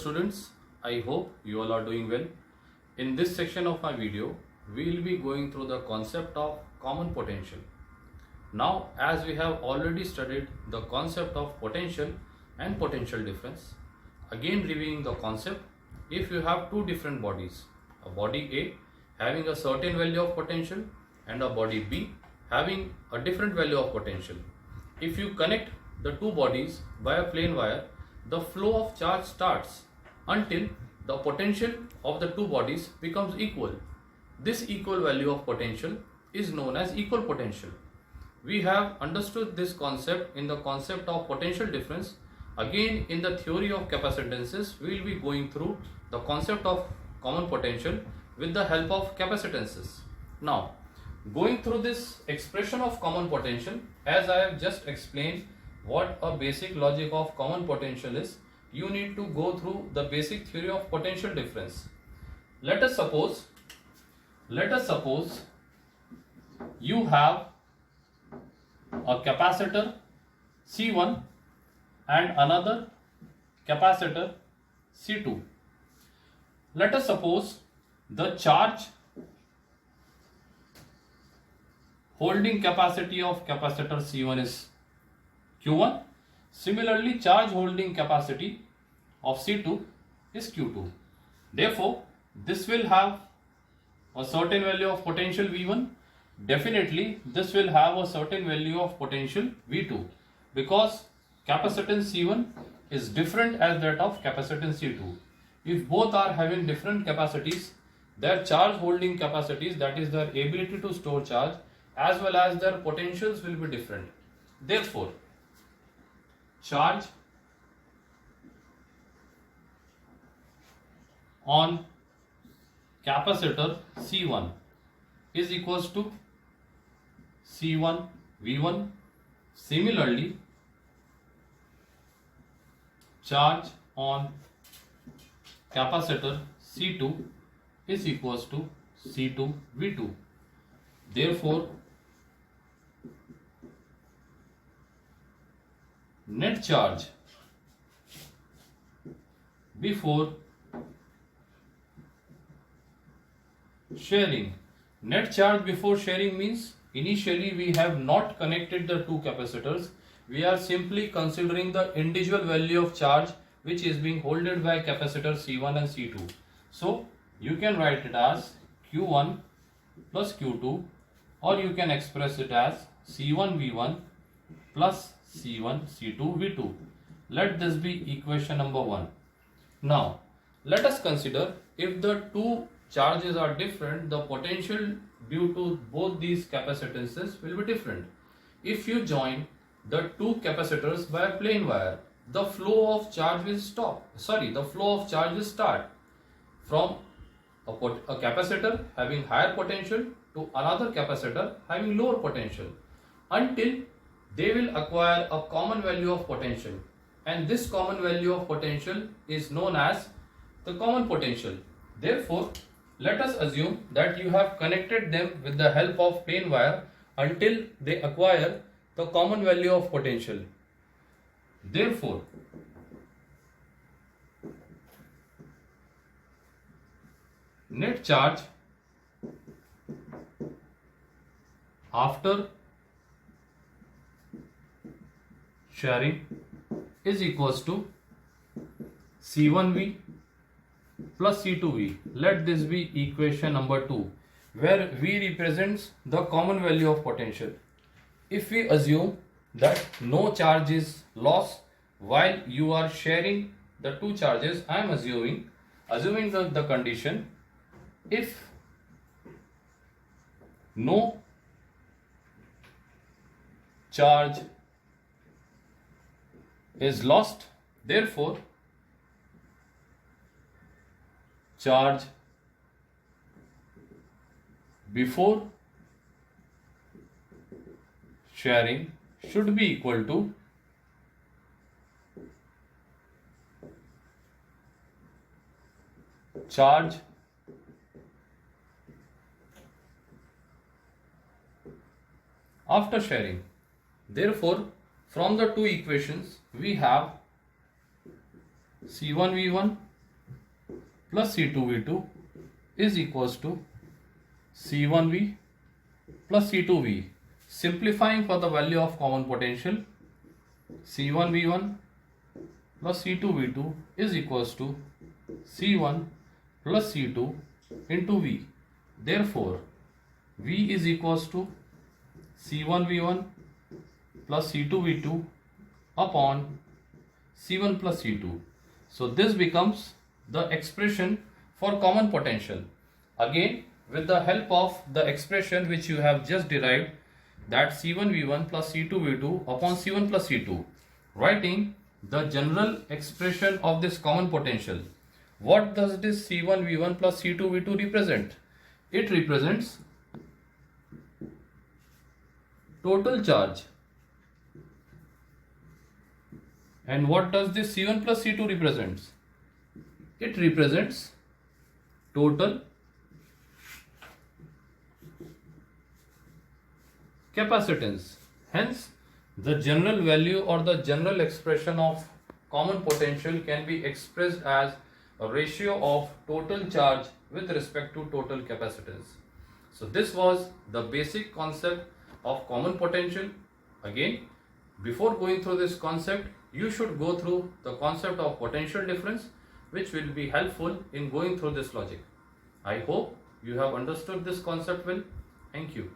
students, I hope you all are doing well. In this section of my video, we will be going through the concept of common potential. Now, as we have already studied the concept of potential and potential difference, again reviewing the concept, if you have two different bodies, a body A having a certain value of potential and a body B having a different value of potential, if you connect the two bodies by a plain wire, the flow of charge starts until the potential of the two bodies becomes equal. This equal value of potential is known as equal potential. We have understood this concept in the concept of potential difference. Again, in the theory of capacitances, we will be going through the concept of common potential with the help of capacitances. Now, going through this expression of common potential, as I have just explained what a basic logic of common potential is, you need to go through the basic theory of potential difference. Let us suppose you have a capacitor C1 and another capacitor C2. Let us suppose the charge holding capacity of capacitor C1 is Q1. Similarly, charge holding capacity of C2 is Q2. Therefore, this will have a certain value of potential V1. Definitely, this will have a certain value of potential V2 because capacitance C1 is different as that of capacitance C2. If both are having different capacities, their charge holding capacities, that is their ability to store charge, as well as their potentials will be different. Therefore, charge on capacitor C1 is equals to C1 V1. Similarly, charge on capacitor C2 is equals to C2 V2. Therefore, net charge before sharing. Net charge before sharing means initially we have not connected the two capacitors. We are simply considering the individual value of charge which is being held by capacitor C1 and C2. So you can write it as Q1 plus Q2, or you can express it as C1 V1 plus C1 C2 V2. Let this be equation number 1. Now, let us consider if the two charges are different, the potential due to both these capacitances will be different. If you join the two capacitors by a plain wire, the flow of charge will start from a capacitor having higher potential to another capacitor having lower potential until they will acquire a common value of potential, and this common value of potential is known as the common potential. Therefore, let us assume that you have connected them with the help of plain wire until they acquire the common value of potential. Therefore, net charge after sharing is equals to C1V plus C2V. Let this be equation number 2, where V represents the common value of potential. If we assume that no charge is lost while you are sharing the two charges, I am assuming the condition if no charge is lost, therefore charge before sharing should be equal to charge after sharing. Therefore, from the two equations we have C1 V1 plus C2V2 is equals to C1V plus C2V. Simplifying for the value of common potential, C1V1 plus C2V2 is equals to C1 plus C2 into V. Therefore, V is equals to C1V1 plus C2V2 upon C1 plus C2. So this becomes the expression for common potential. Again, with the help of the expression which you have just derived, that C1V1 plus C2V2 upon C1 plus C2, writing the general expression of this common potential. What does this C1V1 plus C2V2 represent? It represents total charge. And what does this C1 plus C2 represents? It represents total capacitance. Hence, the general value or the general expression of common potential can be expressed as a ratio of total charge with respect to total capacitance. So this was the basic concept of common potential. Again, before going through this concept, you should go through the concept of potential difference, which will be helpful in going through this logic. I hope you have understood this concept well. Thank you.